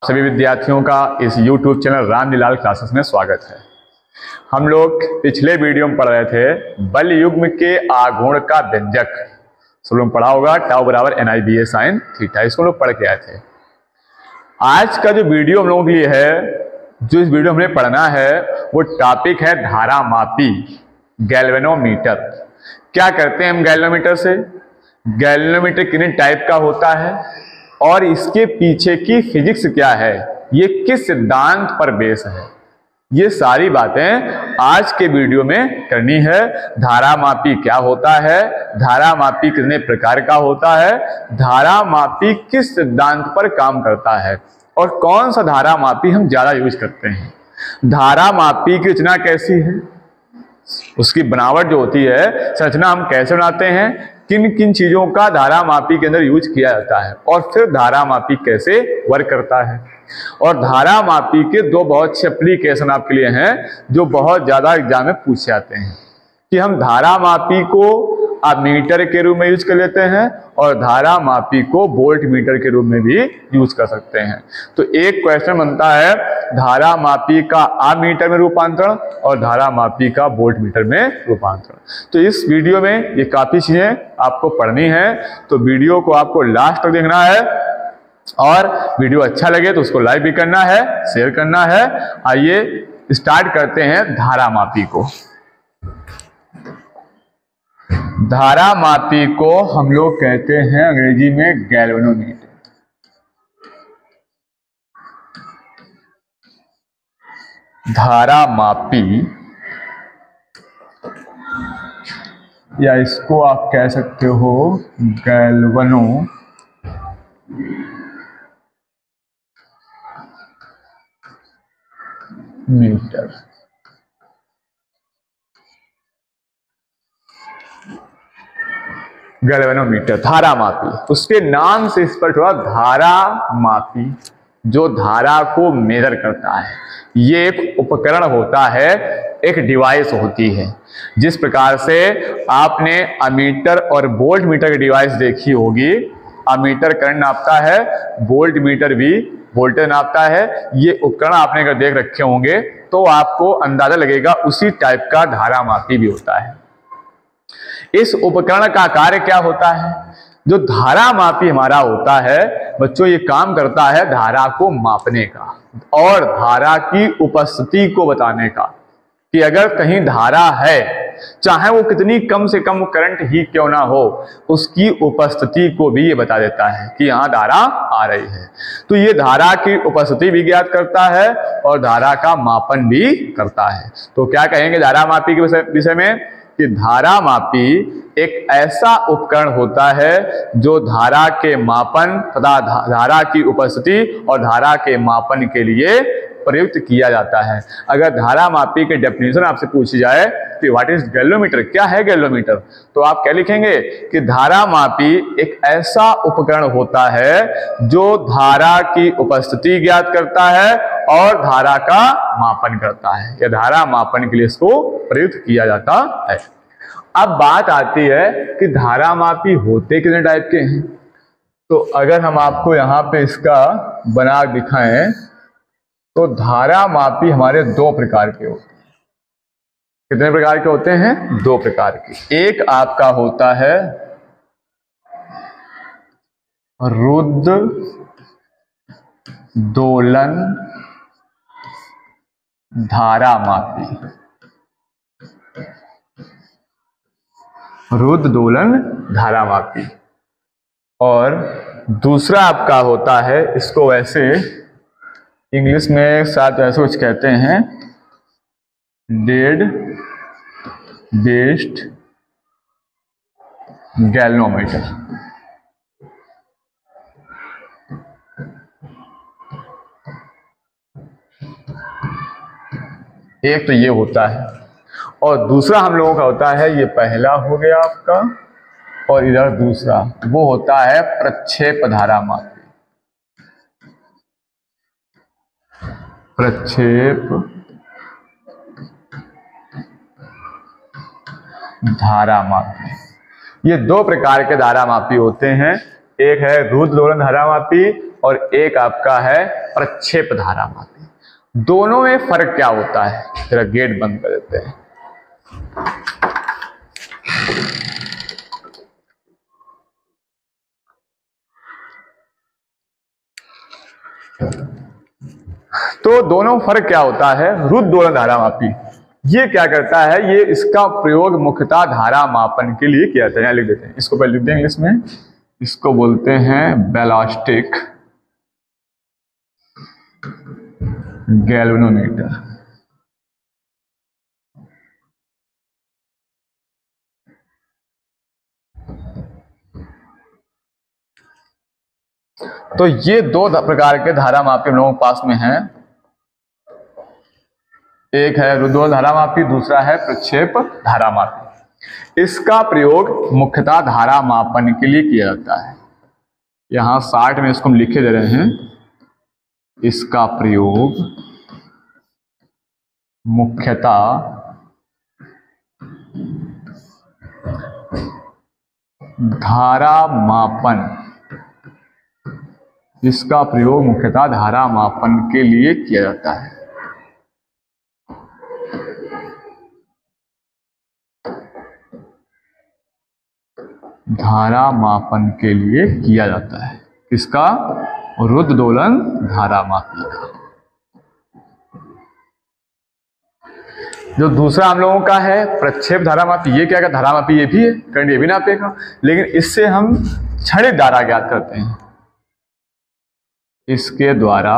सभी विद्यार्थियों का इस YouTube चैनल रामलीलाल क्लासेस में स्वागत है। हम लोग पिछले वीडियो में पढ़ रहे थे बल युग्म के आघूर्ण का व्यंजक। सब लोग पढ़ा होगा टाउ बराबर NIBA साइन थीटा, इसको लोग पढ़ के आए थे। आज का जो वीडियो हम लोगों के लिए है, जो इस वीडियो में हमें पढ़ना है वो टॉपिक है धारा मापी, गैल्वेनोमीटर। क्या करते हैं हम गैल्वेनोमीटर से, गैल्वेनोमीटर कितने टाइप का होता है और इसके पीछे की फिजिक्स क्या है, ये किस सिद्धांत पर बेस है, ये सारी बातें आज के वीडियो में करनी है। धारा मापी क्या होता है, धारा मापी कितने प्रकार का होता है, धारा मापी किस सिद्धांत पर काम करता है और कौन सा धारा मापी हम ज्यादा यूज करते हैं, धारा मापी की रचना कैसी है, उसकी बनावट जो होती है, संरचना हम कैसे बनाते हैं, किन किन चीजों का धारा मापी के अंदर यूज किया जाता है और फिर धारा मापी कैसे वर्क करता है। और धारा मापी के दो बहुत अच्छे एप्लीकेशन आपके लिए हैं जो बहुत ज्यादा एग्जाम में पूछे जाते हैं कि हम धारा मापी को आप मीटर के रूप में यूज कर लेते हैं और धारा मापी को वोल्ट मीटर के रूप में भी यूज कर सकते हैं। तो एक क्वेश्चन बनता है धारा मापी का आमीटर में रूपांतरण और धारा मापी का वोल्ट मीटर में रूपांतरण। तो इस वीडियो में ये काफी चीजें आपको पढ़नी है, तो वीडियो को आपको लास्ट तक देखना है और वीडियो अच्छा लगे तो उसको लाइक भी करना है, शेयर करना है। आइए स्टार्ट करते हैं धारा मापी को। धारा मापी को हम लोग कहते हैं अंग्रेजी में गैल्वेनोमीटर। धारा मापी या इसको आप कह सकते हो गैल्वेनोमीटर। गैल्वेनोमीटर धारा मापी, उसके नाम से स्पष्ट हुआ धारा मापी, जो धारा को मेजर करता है। ये एक उपकरण होता है, एक डिवाइस होती है। जिस प्रकार से आपने अमीटर और वोल्ट मीटर की डिवाइस देखी होगी, अमीटर करंट नापता है, वोल्ट मीटर भी वोल्टेज नापता है। ये उपकरण आपने अगर देख रखे होंगे तो आपको अंदाजा लगेगा उसी टाइप का धारा मापी भी होता है। इस उपकरण का कार्य क्या होता है, जो धारा मापी हमारा होता है बच्चों, ये काम करता है धारा को मापने का और धारा की उपस्थिति को बताने का कि अगर कहीं धारा है, चाहे वो कितनी कम से कम करंट ही क्यों ना हो, उसकी उपस्थिति को भी ये बता देता है कि यहाँ धारा आ रही है। तो ये धारा की उपस्थिति भी ज्ञात करता है और धारा का मापन भी करता है। तो क्या कहेंगे धारा मापी के विषय में कि धारा मापी एक ऐसा उपकरण होता है जो धारा के मापन तथा धारा की उपस्थिति और धारा के मापन के लिए प्रयुक्त किया जाता है। अगर धारा मापी के डेफिनेशन आपसे पूछी जाए कि व्हाट इज गैल्वेनोमीटर, क्या है गैल्वेनोमीटर, तो आप क्या लिखेंगे कि धारा मापी एक ऐसा उपकरण होता है जो धारा की उपस्थिति ज्ञात करता है और धारा का मापन करता है, या धारा मापन के लिए इसको प्रयुक्त किया जाता है। अब बात आती है कि धारा मापी होते कितने टाइप के हैं। तो अगर हम आपको यहाँ पे इसका बना दिखाएं तो धारा मापी हमारे दो प्रकार के होते हैं। कितने प्रकार के होते हैं? दो प्रकार के। एक आपका होता है रुद्र दोलन धारा मापी, रुद्र दोलन धारा मापी। और दूसरा आपका होता है, इसको वैसे इंग्लिश में साथ ऐसे कुछ कहते हैं, डेड बेस्ड गैल्वेनोमीटर। एक तो ये होता है और दूसरा हम लोगों का होता है, ये पहला हो गया आपका और इधर दूसरा, वो होता है प्रक्षेप धारा मापी। प्रक्षेप धारा मापी, ये दो प्रकार के धारा मापी होते हैं। एक है रुद्र दोलन धारा मापी और एक आपका है प्रक्षेप धारा मापी। दोनों में फर्क क्या होता है, जरा गेट बंद कर देते हैं। तो दोनों फर्क क्या होता है। रुद्ध दोलन धारा मापी ये क्या करता है, ये इसका प्रयोग मुख्यतः धारा मापन के लिए किया जाता है। यहां लिख देते हैं, इसको पहले लिख देंगे इंग्लिश में, इसको बोलते हैं बैलास्टिक गैल्वेनोमीटर। तो ये दो प्रकार के धारा मापी हम लोगों के पास में है, एक है रुद्ध दोलन धारा मापी, दूसरा है प्रक्षेप धारा मापी। इसका प्रयोग मुख्यतः धारा मापन के लिए किया जाता है। यहां 60 में इसको हम लिखे दे रहे हैं, इसका प्रयोग मुख्यतः धारा मापन, इसका प्रयोग मुख्यतः धारा मापन के लिए किया जाता है। धारा मापन के लिए किया जाता है किसका, रुद्ध दोलन धारा मापी का। जो दूसरा हम लोगों का है प्रक्षेप धारा मापी, ये क्या है, धारा मापी ये भी है, करंट ये भी नापेगा, लेकिन इससे हम क्षणिक धारा ज्ञात करते हैं। इसके द्वारा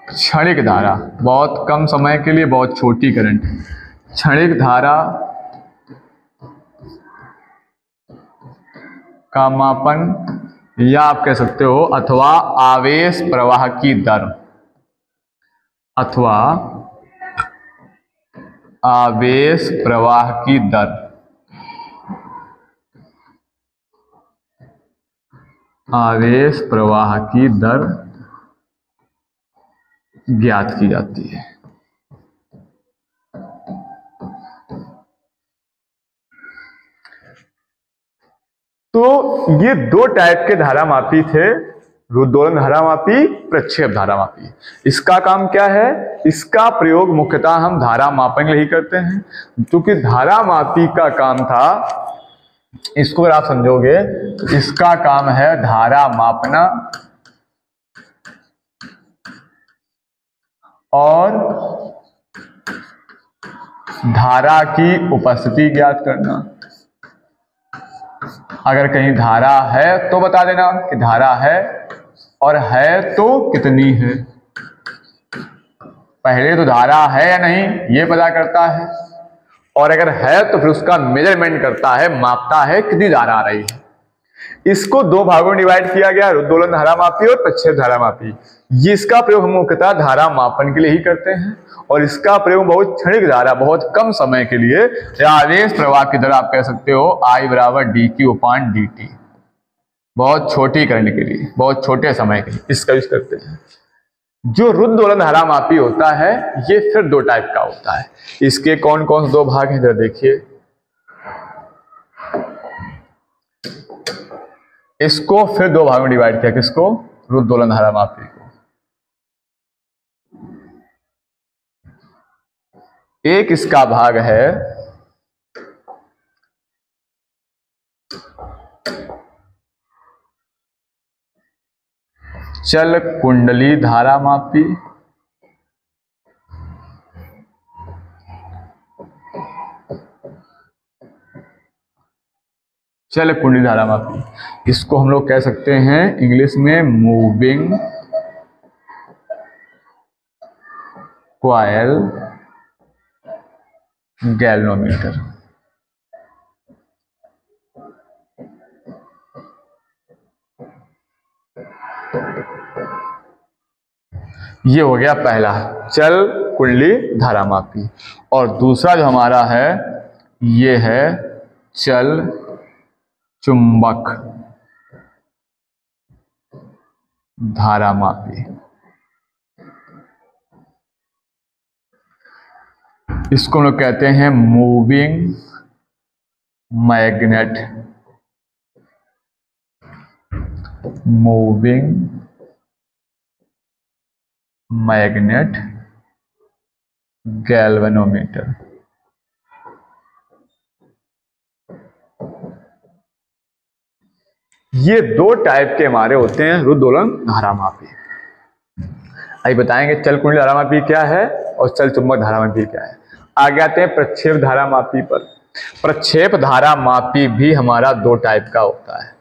क्षणिक धारा, बहुत कम समय के लिए बहुत छोटी करंट, क्षणिक धारा का मापन, या आप कह सकते हो अथवा आवेश प्रवाह की दर, अथवा आवेश प्रवाह की दर, आवेश प्रवाह की दर ज्ञात की जाती है। तो ये दो टाइप के धारा मापी थे, रुद्ध दोलन धारा मापी, प्रक्षेप धारा मापी। इसका काम क्या है, इसका प्रयोग मुख्यतः हम धारा मापन के लिए ही करते हैं। क्योंकि धारा मापी का काम था, इसको अगर आप समझोगे, इसका काम है धारा मापना और धारा की उपस्थिति ज्ञात करना। अगर कहीं धारा है तो बता देना कि धारा है, और है तो कितनी है। पहले तो धारा है या नहीं ये पता करता है, और अगर है तो फिर उसका मेजरमेंट करता है, मापता है कितनी धारा आ रही है। इसको दो भागों में डिवाइड किया गया, रुद्ध दोलन धारा मापी और प्रक्षेप धारा मापी। ये इसका प्रयोग हम मुख्यतः धारा मापन के लिए ही करते हैं, और इसका प्रयोग बहुत क्षणिक धारा, बहुत कम समय के लिए, या आवेश प्रवाह की दर आप कह सकते हो I बराबर dq/dt, बहुत छोटी करंट के लिए, बहुत छोटे समय के लिए इसका यूज करते हैं। जो रुद्ध दोलन धारा मापी होता है ये फिर दो टाइप का होता है। इसके कौन कौन से दो भाग हैं जरा देखिए। इसको फिर दो भागों में डिवाइड किया, किसको, रुद्ध दोलन धारा मापी को। एक इसका भाग है चल कुंडली धारा मापी, चल कुंडली धारा मापी। इसको हम लोग कह सकते हैं इंग्लिश में मूविंग कॉइल गैल्वेनोमीटर। ये हो गया पहला, चल कुंडली धारा मापी। और दूसरा जो हमारा है ये है चल चुंबक धारा मापी। इसको हम लोग कहते हैं moving magnet moving magnet galvanometer. ये दो टाइप के हमारे होते हैं रुद्ध दोलन धारामापी। आइए बताएंगे चल कुंडली धारामापी क्या है और चल चुंबक धारामापी क्या है। आगे आते हैं प्रक्षेप धारामापी पर। प्रक्षेप धारामापी भी हमारा दो टाइप का होता है।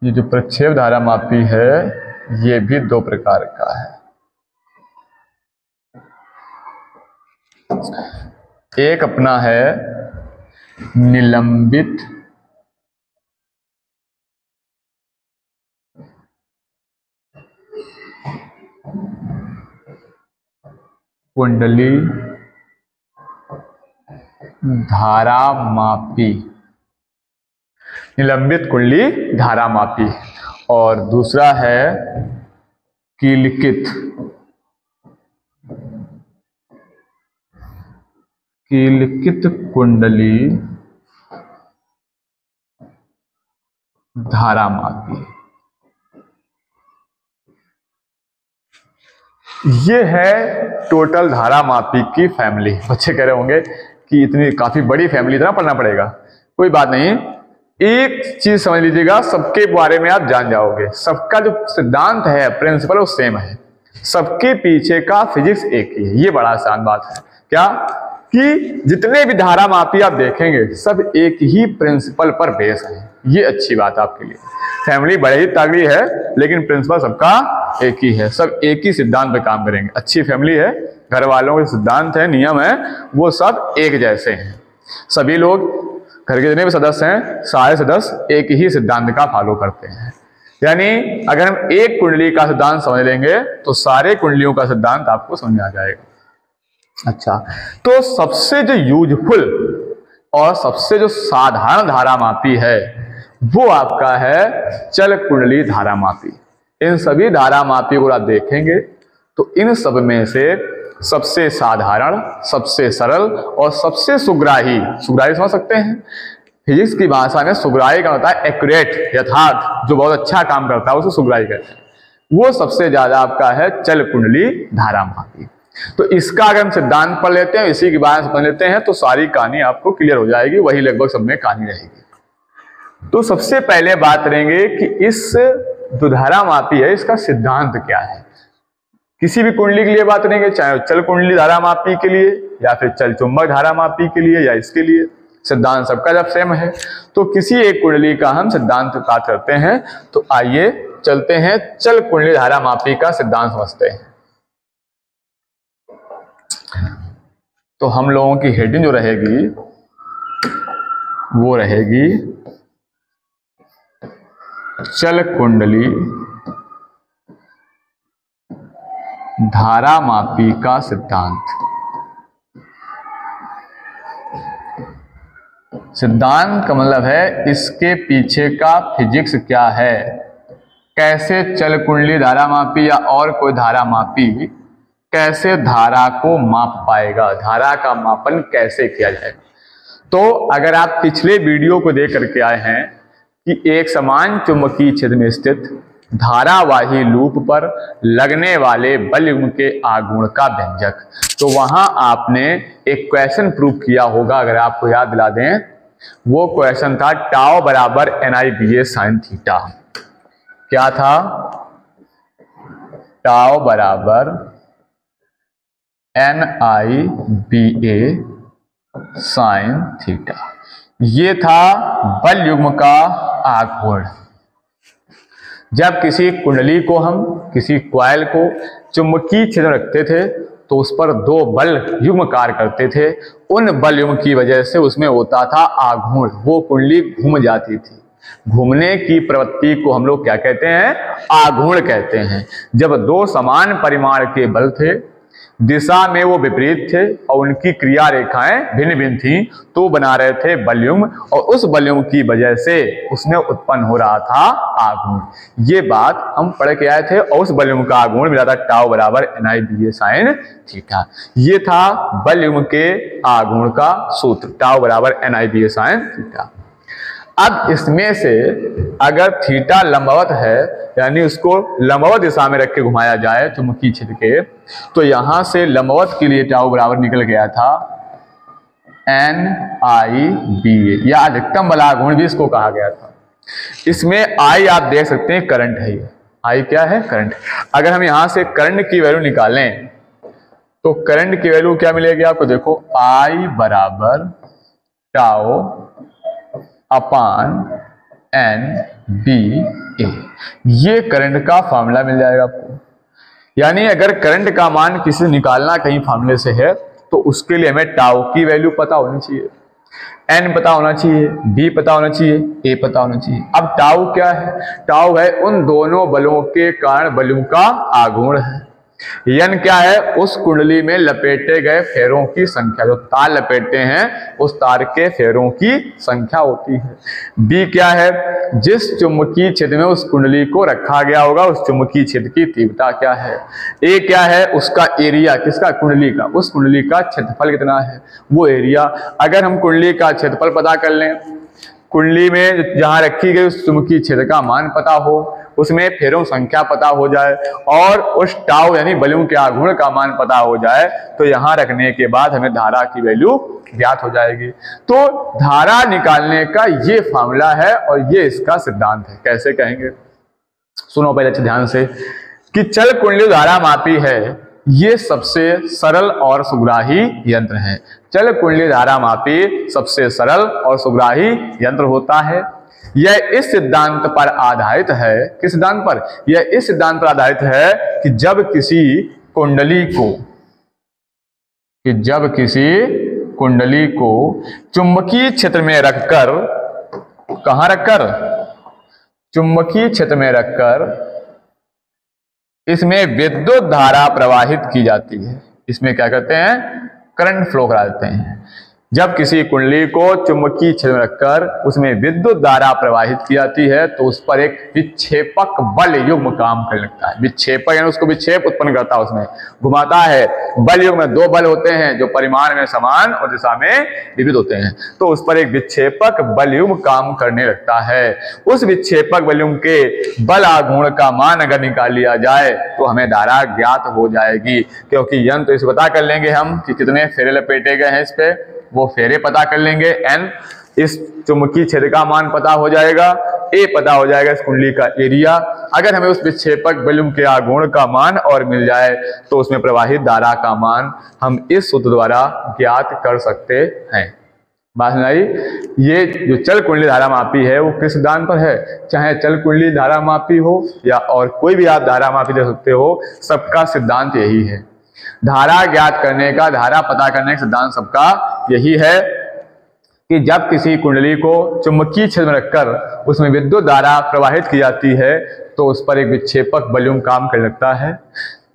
ये जो प्रक्षेप धारामापी है ये भी दो प्रकार का है। एक अपना है निलंबित कुंडली धारामापी, निलंबित कुंडली धारामापी, और दूसरा है कीलकित कुंडली धारामापी। ये है टोटल धारामापी की फैमिली। बच्चे कह रहे होंगे कि इतनी काफी बड़ी फैमिली, इतना पढ़ना पड़ेगा। कोई बात नहीं, एक चीज समझ लीजिएगा, सबके बारे में आप जान जाओगे। सबका जो सिद्धांत है, प्रिंसिपल, वो सेम है। सबके पीछे का फिजिक्स एक ही है। ये बड़ा आसान बात है क्या, कि जितने भी धारामापी आप देखेंगे सब एक ही प्रिंसिपल पर बेस है। ये अच्छी बात आपके लिए। फैमिली बड़े ही तगड़ी है लेकिन प्रिंसिपल सबका एक ही है। सब एक ही सिद्धांत पे काम करेंगे। अच्छी फैमिली है, घर वालों के सिद्धांत है, नियम है, वो सब एक जैसे हैं। सभी लोग, घर के जितने भी सदस्य हैं, सारे सदस्य एक ही सिद्धांत का फॉलो करते हैं। यानी अगर हम एक कुंडली का सिद्धांत समझ लेंगे तो सारे कुंडलियों का सिद्धांत आपको समझ में आ जाएगा। अच्छा, तो सबसे जो यूजफुल और सबसे जो साधारण धारामापी है वो आपका है चल कुंडली धारामापी। इन सभी धारामापी को आप देखेंगे तो इन सब में से सबसे साधारण, सबसे सरल और सबसे सुग्राही समझ सकते हैं। फिजिक्स की भाषा में सुग्राही का होता है एक्यूरेट, यथार्थ, जो बहुत अच्छा काम करता है उसे सुग्राही कहते हैं। वो सबसे ज्यादा आपका है चल कुंडली धारामापी। तो इसका अगर हम सिद्धांत पढ़ लेते हैं, इसी के बारे में समझ लेते हैं तो सारी कहानी आपको क्लियर हो जाएगी। वही लगभग सब में कहानी रहेगी। तो सबसे पहले बात करेंगे कि इस जो धारामापी है इसका सिद्धांत क्या है। किसी भी कुंडली के लिए बात करेंगे, चाहे चल कुंडली धारामापी के लिए या फिर चल चुंबक धारामापी के लिए या इसके लिए, सिद्धांत सबका जब सेम है तो किसी एक कुंडली का हम सिद्धांत बात करते हैं। तो आइए चलते हैं चल कुंडली धारामापी का सिद्धांत समझते हैं। तो हम लोगों की हेडिंग जो रहेगी वो रहेगी चल कुंडली धारामापी का सिद्धांत। सिद्धांत का मतलब है इसके पीछे का फिजिक्स क्या है, कैसे चल कुंडली धारामापी या और कोई धारामापी कैसे धारा को माप पाएगा, धारा का मापन कैसे किया जाएगा। तो अगर आप पिछले वीडियो को देख करके आए हैं कि एक समान चुंबकीय क्षेत्र में स्थित धारावाही लूप पर लगने वाले बल युग्म के आघूर्ण का व्यंजक, तो वहां आपने एक क्वेश्चन प्रूव किया होगा। अगर आपको याद दिला दें, वो क्वेश्चन था टाउ बराबर NIBA sin थीटा। क्या था? टाउ बराबर NIBA sin थीटा। ये था बल युग्म का आघूर्ण। जब किसी कुंडली को हम, किसी कॉइल को चुंबकीय क्षेत्र रखते थे तो उस पर दो बल युग्म कार्य करते थे। उन बल युग्म की वजह से उसमें होता था आघूर्ण, वो कुंडली घूम जाती थी। घूमने की प्रवृत्ति को हम लोग क्या कहते हैं? आघूर्ण कहते हैं। जब दो समान परिमाण के बल थे, दिशा में वो विपरीत थे और उनकी क्रिया रेखाएं भिन्न भिन्न थी, तो बना रहे थे बलयुम, और उस बलयुम की वजह से उसमें उत्पन्न हो रहा था आघूर्ण। ये बात हम पढ़ के आए थे, और उस बलयुम का आघूर्ण मिला था टाउ बराबर NIBA साइन थीटा। ये था बलयुम के आघूर्ण का सूत्र, टाउ बराबर NIBA साइन थीटा। अब इसमें से अगर थीटा लंबवत है, यानी उसको लंबवत दिशा में रख के घुमाया जाए चुंबकीय क्षेत्र के, तो यहां से लंबवत के लिए टाउ बराबर निकल गया था NIBA, या अधिकतम बल आघूर्ण भी इसको कहा गया था। इसमें I आप देख सकते हैं करंट है, ये I क्या है? करंट। अगर हम यहां से करंट की वैल्यू निकालें तो करंट की वैल्यू क्या मिलेगी आपको? देखो I बराबर टाउ अपान NBA, ये करंट का फॉर्मूला मिल जाएगा आपको। यानी अगर करंट का मान किसी से निकालना कहीं फॉर्मूले से है, तो उसके लिए हमें टाउ की वैल्यू पता होनी चाहिए, N पता होना चाहिए, B पता होना चाहिए, A पता होना चाहिए। अब टाउ क्या है? टाउ है उन दोनों बलों के कारण बलयुम का आघूर्ण है। N क्या है? उस कुंडली में लपेटे गए फेरों की संख्या, जो तार लपेटते हैं उस तार के फेरों की संख्या होती है। B क्या है? जिस चुंबकीय क्षेत्र में उस कुंडली को रखा गया होगा उस चुंबकीय क्षेत्र की तीव्रता क्या है। A क्या है? उसका एरिया, किसका? कुंडली का। उस कुंडली का क्षेत्रफल कितना है, वो एरिया। अगर हम कुंडली का क्षेत्रफल पता कर लें, कुंडली में जहां रखी गई उस चुंबकीय क्षेत्र का मान पता हो, उसमें फेरों संख्या पता हो जाए, और उस टाउ यानी बलयुम के आघूर्ण का मान पता हो जाए, तो यहां रखने के बाद हमें धारा की वैल्यू ज्ञात हो जाएगी। तो धारा निकालने का ये फॉर्मूला है और ये इसका सिद्धांत है। कैसे कहेंगे? सुनो पहले अच्छे ध्यान से कि चल कुंडली धारा मापी है, ये सबसे सरल और सुग्राही यंत्र है। चल कुंडली धारा मापी सबसे सरल और सुग्राही यंत्र होता है। यह इस सिद्धांत पर आधारित है, किस सिद्धांत पर? यह इस सिद्धांत पर आधारित है कि जब किसी कुंडली को चुंबकीय क्षेत्र में रखकर, कहां रखकर? चुंबकीय क्षेत्र में रखकर इसमें विद्युत धारा प्रवाहित की जाती है। इसमें क्या करते हैं? करंट फ्लो करा देते हैं। जब किसी कुंडली को चुंबकीय क्षेत्र में रखकर उसमें विद्युत धारा प्रवाहित की जाती है, तो उस पर एक विक्षेपक बल युग्म काम करने लगता है। विक्षेपक यानी उसको विक्षेप उत्पन्न करता है, उसमें घुमाता है। बल युग्म में दो बल होते हैं जो परिमाण में समान और दिशा में विविध होते हैं, तो उस पर एक विक्षेपक बल युग्म काम करने लगता है। उस विक्षेपक बल युग्म के बल आघूर्ण का मान अगर निकाल लिया जाए तो हमें धारा ज्ञात हो जाएगी, क्योंकि यंत्र इसे पता कर लेंगे हम कि कितने फेरे लपेटे गए हैं इस पे, वो फेरे पता कर लेंगे। N इस चुंबकीय क्षेत्र का मान पता हो जाएगा, A पता हो जाएगा इस कुंडली का एरिया। अगर हमें उस विक्षेपक बलयुम के आघूर्ण का मान और मिल जाए तो उसमें प्रवाहित धारा का मान हम इस सूत्र द्वारा ज्ञात कर सकते हैं। बात समझ आई? ये जो चल कुंडली धारा मापी है वो किस सिद्धांत पर है? चाहे चल कुंडली धारा मापी हो या और कोई भी आप धारा मापी दे सकते हो, सबका सिद्धांत यही है। धारा ज्ञात करने का, धारा पता करने का सिद्धांत सबका यही है कि जब किसी कुंडली को चुंबकीय क्षेत्र में रखकर उसमें विद्युत धारा प्रवाहित की जाती है, तो उस पर एक विक्षेपक बलयुम काम करने लगता है।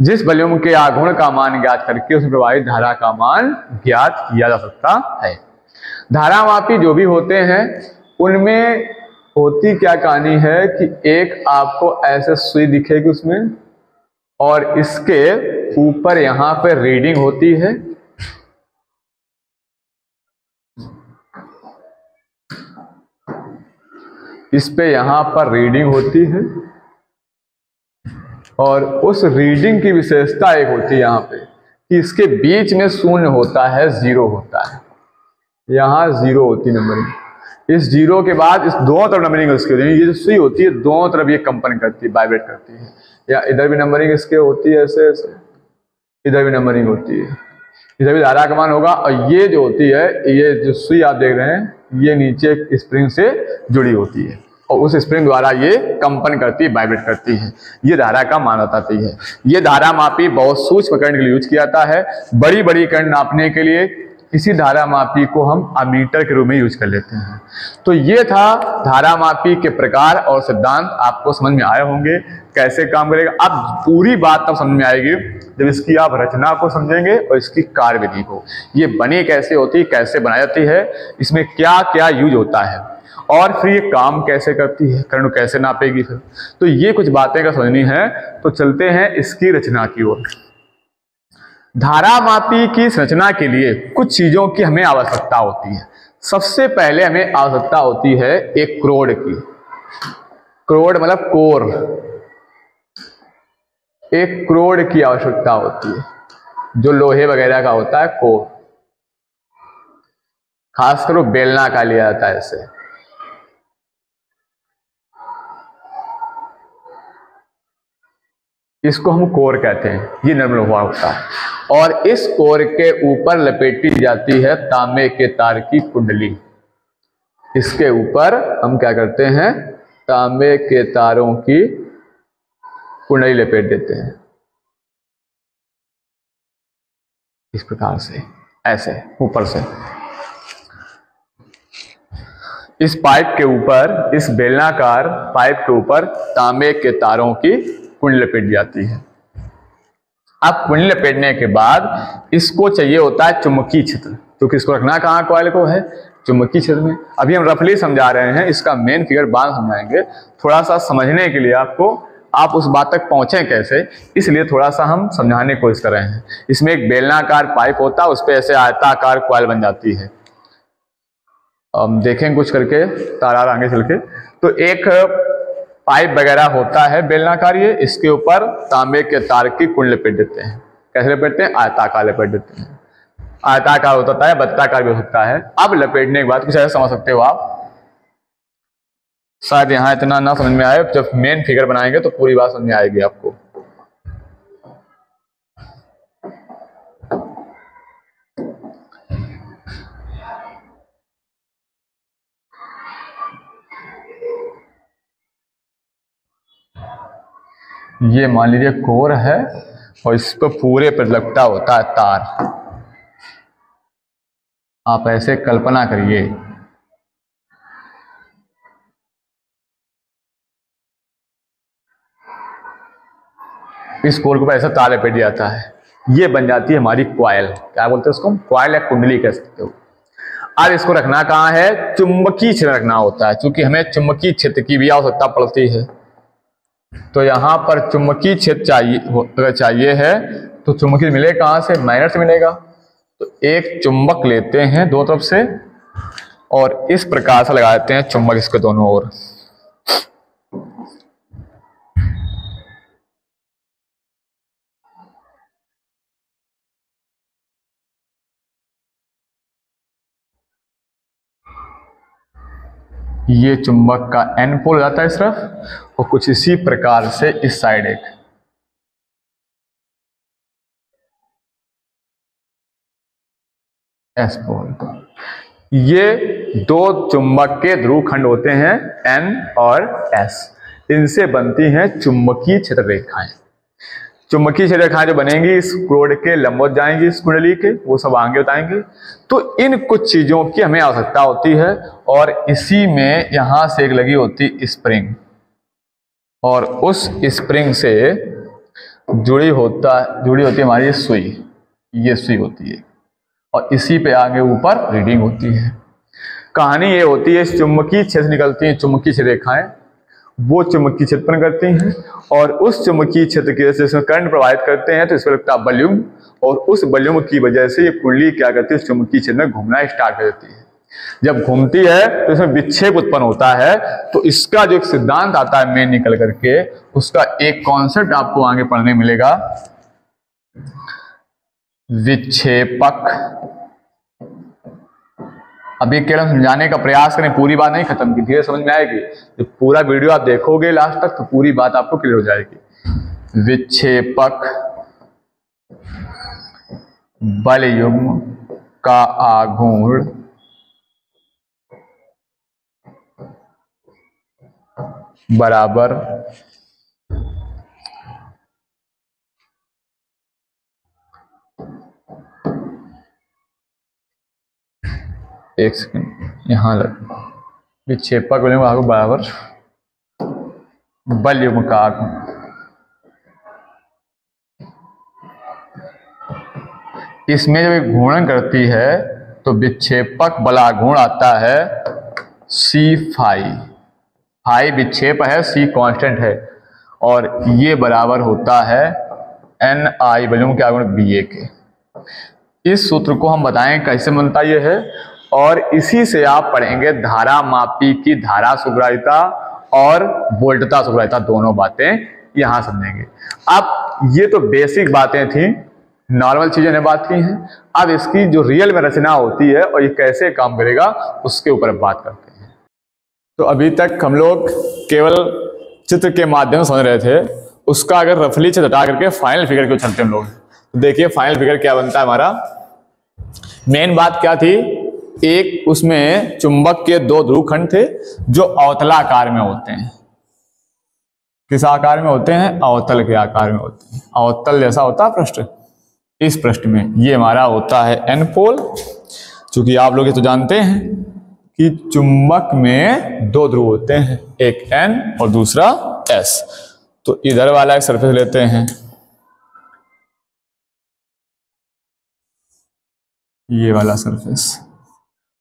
जिस बलयुम के आघूर्ण का मान ज्ञात करके उसमें प्रवाहित धारा का मान ज्ञात किया जा सकता है। धारा मापी जो भी होते हैं उनमें होती क्या कहानी है कि एक आपको ऐसे सुई दिखेगी उसमें, और इसके ऊपर यहां पे रीडिंग होती है, इस पे यहां पर रीडिंग होती है, और उस रीडिंग की विशेषता एक होती है यहां पे कि इसके बीच में शून्य होता है, जीरो होता है। यहां जीरो होती है नंबरिंग। इस जीरो के बाद इस दोनों तरफ नंबरिंग उसकी होती है। ये जो सुई होती है दोनों तरफ ये कंपन करती है, वाइब्रेट करती है। या इधर भी नंबरिंग इसके होती है ऐसे ऐसे, इधर भी नंबरिंग होती है, इधर भी धारा का मान होगा। और ये जो होती है, ये जो सुई आप देख रहे हैं, ये नीचे स्प्रिंग से जुड़ी होती है और उस स्प्रिंग द्वारा ये कंपन करती है, वाइब्रेट करती है। ये धारा का मान बताती है। ये धारा मापी बहुत सूक्ष्म करंट के लिए यूज किया जाता है। बड़ी बड़ी करंट नापने के लिए इसी धारा मापी को हम अमीटर के रूप में यूज कर लेते हैं। तो ये था धारा मापी के प्रकार और सिद्धांत। आपको समझ में आए होंगे कैसे काम करेगा। अब पूरी बात तब समझ में आएगी जब इसकी आप रचना को समझेंगे और इसकी कार्यविधि को, ये बनी कैसे होती है, कैसे बनाई जाती है, इसमें क्या क्या यूज होता है, और फिर ये काम कैसे करती है, कर्ण कैसे नापेगी फिर, तो ये कुछ बातें का समझनी है। तो चलते हैं इसकी रचना की ओर। धारामापी की संरचना के लिए कुछ चीजों की हमें आवश्यकता होती है। सबसे पहले हमें आवश्यकता होती है एक क्रोड की। क्रोड मतलब कोर, एक क्रोड की आवश्यकता होती है जो लोहे वगैरह का होता है कोर, खासकर वो बेलना का लिया जाता है इसे। इसको हम कोर कहते हैं, ये नर्म लोहा होता है और इस कोर के ऊपर लपेटी जाती है तांबे के तार की कुंडली। इसके ऊपर हम क्या करते हैं, तांबे के तारों की कुंडली लपेट देते हैं इस प्रकार से, ऐसे ऊपर से। इस पाइप के ऊपर, इस बेलनाकार पाइप के ऊपर तांबे के तारों की कुंडली लपेट जाती है। अब कुंडली लपेटने के बाद इसको चाहिए होता है चुंबकीय क्षेत्र, क्योंकि इसको रखना कहाँ कॉइल को है, चुंबकीय क्षेत्र में। अभी हम रफली समझा रहे हैं, इसका मेन फिगर बाद समझाएंगे। थोड़ा सा समझने के लिए आपको, आप उस बात तक पहुंचे कैसे, इसलिए थोड़ा सा हम समझाने की कोशिश कर रहे हैं। इसमें एक बेलनाकार पाइप होता है, उस पर ऐसे आयताकार कॉइल बन जाती है। हम देखेंगे कुछ करके तारा आगे चल के। तो एक पाइप वगैरह होता है बेलनाकार, ये इसके ऊपर तांबे के तार की कुंडली लपेट देते हैं। कैसे लपेटते हैं, आयताकार लपेट देते हैं। आयताकार होता है, वृत्ताकार भी हो सकता है। अब लपेटने के बाद कुछ ऐसा समझ सकते हो आप, शायद यहाँ इतना ना समझ में आए, जब मेन फिगर बनाएंगे तो पूरी बात समझ में आएगी आपको। ये मान लीजिए कोर है और इस पर पूरे पर लगता होता है तार। आप ऐसे कल्पना करिए, इस कोर के ऊपर ऐसा तार लपेट जाता है, ये बन जाती है हमारी कॉइल। क्या बोलते हैं उसको, कॉइल या कुंडली कह सकते हो। अब इसको रखना कहाँ है, चुंबकीय क्षेत्र रखना होता है, क्योंकि हमें चुंबकीय क्षेत्र की भी आवश्यकता पड़ती है। तो यहाँ पर चुंबकीय क्षेत्र चाहिए, अगर चाहिए है तो चुंबकीय मिलेगा कहाँ से, मैग्नेट से मिलेगा। तो एक चुंबक लेते हैं दो तरफ से और इस प्रकार से लगा देते हैं चुंबक इसके दोनों ओर। ये चुंबक का एन पोल जाता है इस तरफ और कुछ इसी प्रकार से इस साइड एक एस पोल। ये दो चुंबक के ध्रुवखंड होते हैं एन और एस, इनसे बनती हैं चुंबकीय क्षेत्र रेखाएं। चुंबकीय क्षेत्र रेखाएं जो बनेंगी इस क्रोड के लंबवत जाएंगी, इस कुंडली के, वो सब आगे बताएंगे। तो इन कुछ चीजों की हमें आवश्यकता होती है और इसी में यहां से एक लगी होती स्प्रिंग और उस स्प्रिंग से जुड़ी होती है हमारी सुई, ये सुई होती है और इसी पे आगे ऊपर रीडिंग होती है। कहानी ये होती है, इस चुंबकीय क्षेत्र निकलती है चुंबकीय क्षेत्र रेखाएं, वो चुंबकीय क्षेत्र उत्पन्न करती हैं और उस चुंबकीय क्षेत्र की वजह से इसमें करंट प्रवाहित करते हैं, तो इसमें लगता है वॉल्यूम, और उस वॉल्यूम की वजह से ये कुंडली क्या करती है, इस चुंबकीय क्षेत्र में घूमना स्टार्ट कर देती है। जब घूमती है तो इसमें विक्षेप उत्पन्न होता है। तो इसका जो एक सिद्धांत आता है मेन निकल करके, उसका एक कॉन्सेप्ट आपको आगे पढ़ने मिलेगा, विक्षेपक। अभी केवल समझाने का प्रयास करें, पूरी बात नहीं खत्म की, धीरे समझ में आएगी। जब पूरा वीडियो आप देखोगे लास्ट तक तो पूरी बात आपको क्लियर हो जाएगी। विक्षेपक बलयुग्म का आघूर्ण बराबर एक सेकंड यहां लग, विक्षेपक बलयुग्म आघूर्ण बराबर बलयुग्म का आघूर्ण। इसमें जब ये घूर्णन करती है तो विक्षेपक बला गुण आता है C फाई। फाई विक्षेप है, C कांस्टेंट है, और ये बराबर होता है NI वॉल्यूम के आगुण BA के। इस सूत्र को हम बताएं कैसे बनता ये है, और इसी से आप पढ़ेंगे धारा मापी की धारा सुग्राहिता और वोल्टता सुग्राहिता, दोनों बातें यहां समझेंगे। अब ये तो बेसिक बातें थी, नॉर्मल चीजें ने बात की हैं। अब इसकी जो रियल में रचना होती है और ये कैसे काम करेगा उसके ऊपर बात करते हैं। तो अभी तक हम लोग केवल चित्र के माध्यम से समझ रहे थे, उसका अगर रफली चित्र हटा करके फाइनल फिगर को चलते हैं हम लोग, तो देखिए फाइनल फिगर क्या बनता है हमारा। मेन बात क्या थी, एक उसमें चुंबक के दो ध्रुव खंड थे जो अवतलाकार में होते हैं। किस आकार में होते हैं? अवतल के आकार में होते हैं। अवतल जैसा होता है पृष्ठ, इस पृष्ठ में ये हमारा होता है N पोल। चूंकि आप लोग ये तो जानते हैं कि चुंबक में दो ध्रुव होते हैं, एक N और दूसरा S। तो इधर वाला एक सरफेस लेते हैं, ये वाला सरफेस,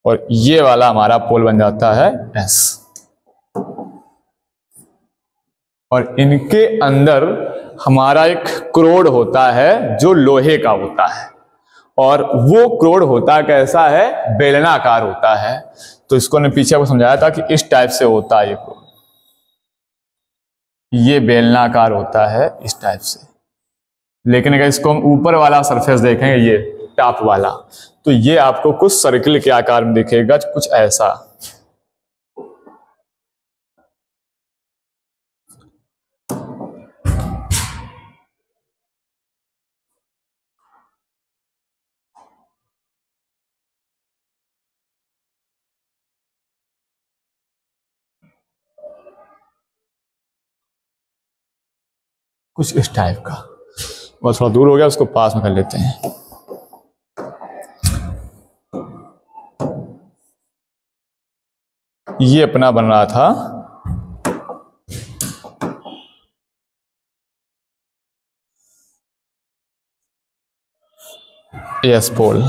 और ये वाला हमारा पोल बन जाता है S। और इनके अंदर हमारा एक क्रोड होता है जो लोहे का होता है, और वो क्रोड होता कैसा है? बेलनाकार होता है। तो इसको ने पीछे आपको समझाया था कि इस टाइप से होता है ये क्रोड, ये बेलनाकार होता है इस टाइप से। लेकिन अगर इसको हम ऊपर वाला सरफेस देखेंगे, ये टॉप वाला, तो ये आपको कुछ सर्किल के आकार में दिखेगा, कुछ ऐसा। कुछ इस टाइप का। और थोड़ा दूर हो गया, उसको पास में कर लेते हैं। ये अपना बन रहा था S पोल।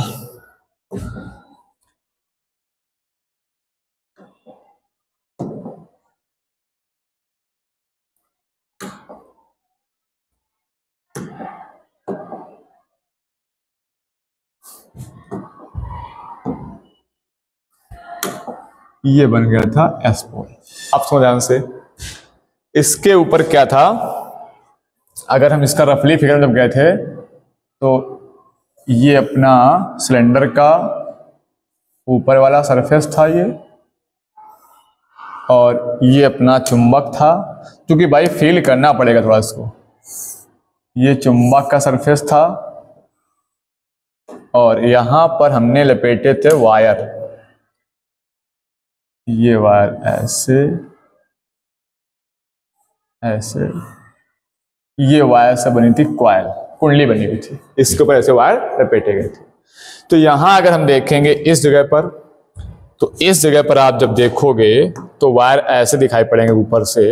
ये बन गया था S पोल। अब समझ ध्यान से, इसके ऊपर क्या था, अगर हम इसका रफली फिगर जब गए थे तो ये अपना सिलेंडर का ऊपर वाला सरफेस था ये, और ये अपना चुंबक था। क्योंकि भाई फील करना पड़ेगा थोड़ा इसको, ये चुंबक का सरफेस था, और यहां पर हमने लपेटे थे वायर। ये वायर ऐसे ऐसे, ये वायर से बनी थी कॉइल, कुंडली बनी हुई थी, इसके ऊपर ऐसे वायर लपेटे गए थे। तो यहां अगर हम देखेंगे इस जगह पर, तो इस जगह पर आप जब देखोगे तो वायर ऐसे दिखाई पड़ेंगे ऊपर से।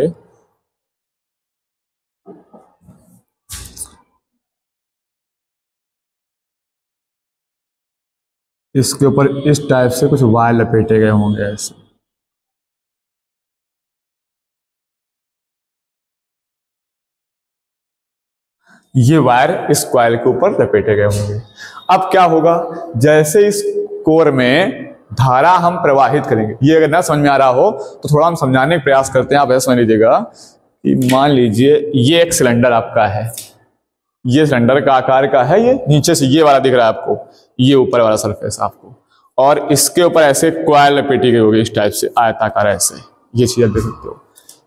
इसके ऊपर इस टाइप से कुछ वायर लपेटे गए होंगे ऐसे। ये वायर इस कॉइल के ऊपर लपेटे गए होंगे। अब क्या होगा, जैसे इस कोर में धारा हम प्रवाहित करेंगे, ये अगर ना समझ में आ रहा हो तो थोड़ा हम समझाने का प्रयास करते हैं। आप ऐसा समझ लीजिएगा कि मान लीजिए ये एक सिलेंडर आपका है, ये सिलेंडर का आकार का है, ये नीचे से ये वाला दिख रहा है आपको, ये ऊपर वाला सरफेस आपको, और इसके ऊपर ऐसे कॉइल लपेटी गई होगी इस टाइप से, आयताकार ऐसे। ये चीज आप देख सकते हो,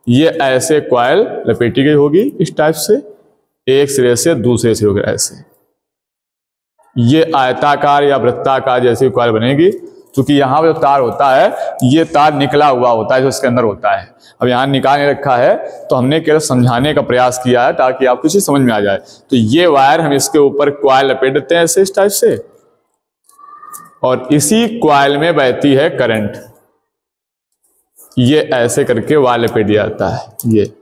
ये ऐसे कॉइल लपेटी गई होगी इस टाइप से, एक सिरे से दूसरे सिरे वगैरह ऐसे। ये आयताकार या वृत्ताकार जैसी कॉइल बनेगी, क्योंकि यहाँ पे जो तार होता है, ये तार निकला हुआ होता है जो इसके अंदर होता है। अब यहाँ निकाल नहीं रखा है, तो हमने केवल समझाने का प्रयास किया है ताकि आपको चीज समझ में आ जाए। तो ये वायर हम इसके ऊपर कॉइल लपेट देते हैं ऐसे इस टाइप से, और इसी कॉइल में बहती है करंट। ये ऐसे करके वायर लपेट दिया जाता है ये,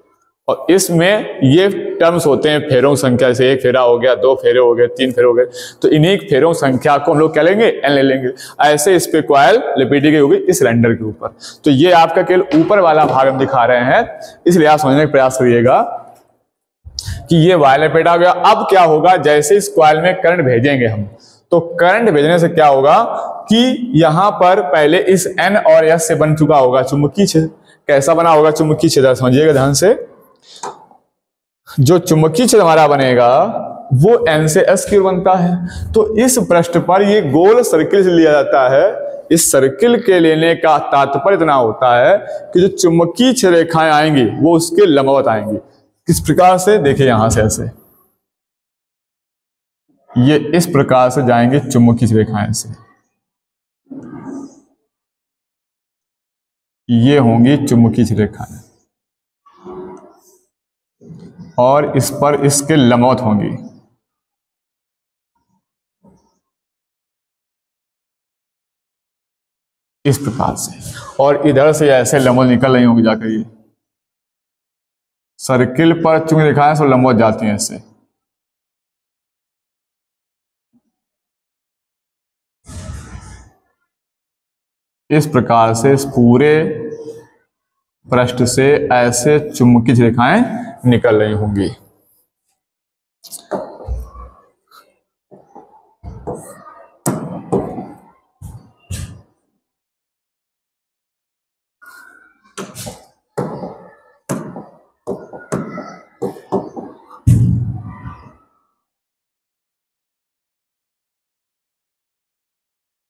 और इसमें ये टर्म्स होते हैं फेरों संख्या, जैसे एक फेरा हो गया, 2 फेरे हो गए, 3 फेरे हो गए, तो इन्हीं फेरों संख्या को हम लोग क्या लेंगे, n ले लेंगे। ऐसे इस पे कॉइल लपेटी गई होगी इस सिलेंडर के ऊपर। तो ये आपका केवल ऊपर वाला भाग हम दिखा रहे हैं, इसलिए आप समझने का प्रयास करिएगा कि ये वायर लपेटा गया। अब क्या होगा, जैसे इस कॉइल में करंट भेजेंगे हम, तो करंट भेजने से क्या होगा कि यहां पर पहले इस N और S से बन चुका होगा चुंबकीय क्षेत्र। कैसा बना होगा चुंबकीय क्षेत्र, समझिएगा ध्यान से। जो चुंबकीय क्षेत्र हमारा बनेगा वो N से S की ओर बनता है। तो इस पृष्ठ पर ये गोल सर्किल से लिया जाता है। इस सर्किल के लेने का तात्पर्य इतना होता है कि जो चुंबकीय क्षेत्र रेखाएं आएंगी वो उसके लंबवत आएंगी। किस प्रकार से, देखिए यहां से ऐसे, ये इस प्रकार से जाएंगे चुंबकीय रेखाएं से, ये होंगी चुंबकीय रेखाएं और इस पर इसके लंबवत होंगी। इस प्रकार से, और इधर से ऐसे लंबवत निकल रही होंगी जाकर। ये सर्किल पर चुंबकीय रेखाएं सब लंबवत जाती हैं ऐसे। इस प्रकार से इस पूरे पृष्ठ से ऐसे चुंबकीय रेखाएं निकल रही होंगी।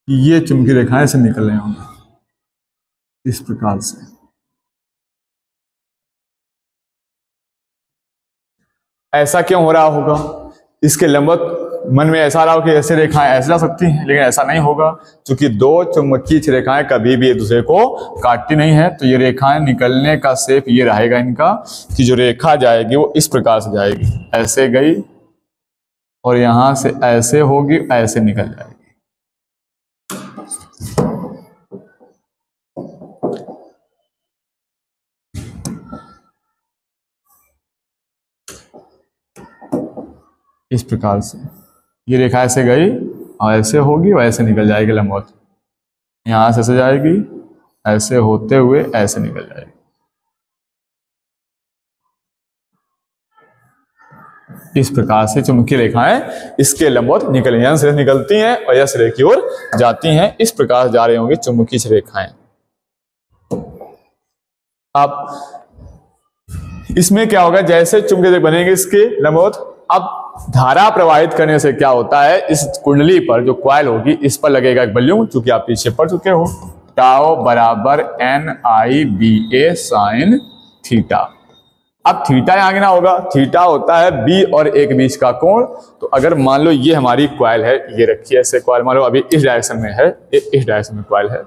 ये चुंबकीय रेखाएं से निकल रही होंगी इस प्रकार से। ऐसा क्यों हो रहा होगा, इसके लंबवत मन में ऐसा रहा हो कि ऐसे रेखाएं ऐसे जा सकती हैं, लेकिन ऐसा नहीं होगा, क्योंकि दो चुंबकीय रेखाएं कभी भी एक दूसरे को काटती नहीं है। तो ये रेखाएं निकलने का शेप ये रहेगा इनका, कि जो रेखा जाएगी वो इस प्रकार से जाएगी, ऐसे गई और यहां से ऐसे होगी, ऐसे निकल जाएगी। इस प्रकार से ये रेखा ऐसे गई और ऐसे होगी और ऐसे निकल जाएगी लंबवत। यहां से ऐसे जाएगी, ऐसे होते हुए ऐसे निकल जाएगी। इस प्रकार से चुंबकीय रेखाएं इसके लंबवत निकल से निकलती हैं और यह सिरे की ओर जाती हैं। इस प्रकार जा रही होंगी चुंबकीय रेखाएं। अब इसमें क्या होगा, जैसे चुंबकीय बनेंगे इसके लंबवत, अब धारा प्रवाहित करने से क्या होता है, इस कुंडली पर जो कॉइल होगी इस पर लगेगा एक बलून, चूंकि आप पीछे पढ़ चुके हो, टाउ बराबर NIBA साइन थीटा। अब थीटा यहां ना होगा, थीटा होता है B और A के बीच का कोण। तो अगर मान लो ये हमारी कॉइल है, ये रखिए ऐसे कॉइल, मान लो अभी इस डायरेक्शन में है, इस डायरेक्शन में कॉइल है,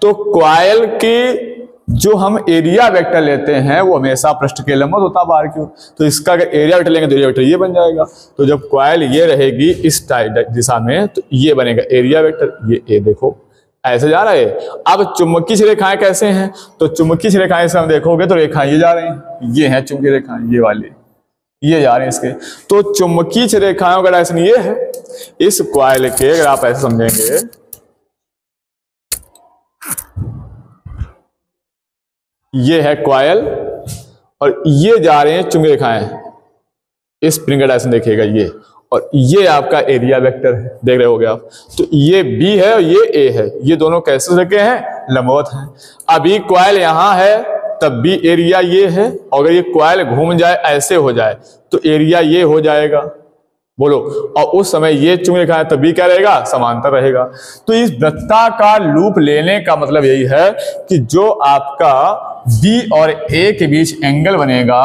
तो कॉइल के जो हम एरिया वेक्टर लेते हैं वो हमेशा पृष्ठ के लंबवत होता है बाहर की ओर। तो इसका अगर एरिया वेक्टर लेंगे तो एरिया वेक्टर ये बन जाएगा। तो जब कॉइल ये रहेगी इस दिशा में तो ये बनेगा एरिया वेक्टर, ये देखो ऐसे जा रहा है। अब चुंबकीय रेखाएं कैसे हैं, तो चुंबकीय रेखाएं से हम देखोगे तो रेखाएं ये जा रही हैं, ये हैं चुंबकीय रेखाएं, ये वाली ये जा रहे हैं इसके। तो चुंबकीय रेखाओं का डायरेक्शन ये है। इस कॉइल के अगर आप ऐसे समझेंगे, ये है कॉइल और ये जा रहे हैं चुंबकीय रेखाएं, इस स्प्रिंग का डायरेक्शन देखिएगा ये, और ये आपका एरिया वेक्टर है, देख रहे होगे आप। तो ये B है और ये A है, ये दोनों कैसे रखे हैं, लंबवत हैं। अभी कॉइल यहां है तब भी एरिया ये है, और अगर ये कॉइल घूम जाए ऐसे हो जाए तो एरिया ये हो जाएगा, बोलो, और उस समय ये चुंबकीय रेखा है तभी क्या रहेगा, समांतर रहेगा। तो इस वृत्ताकार लूप लेने का मतलब यही है कि जो आपका B और A के बीच एंगल बनेगा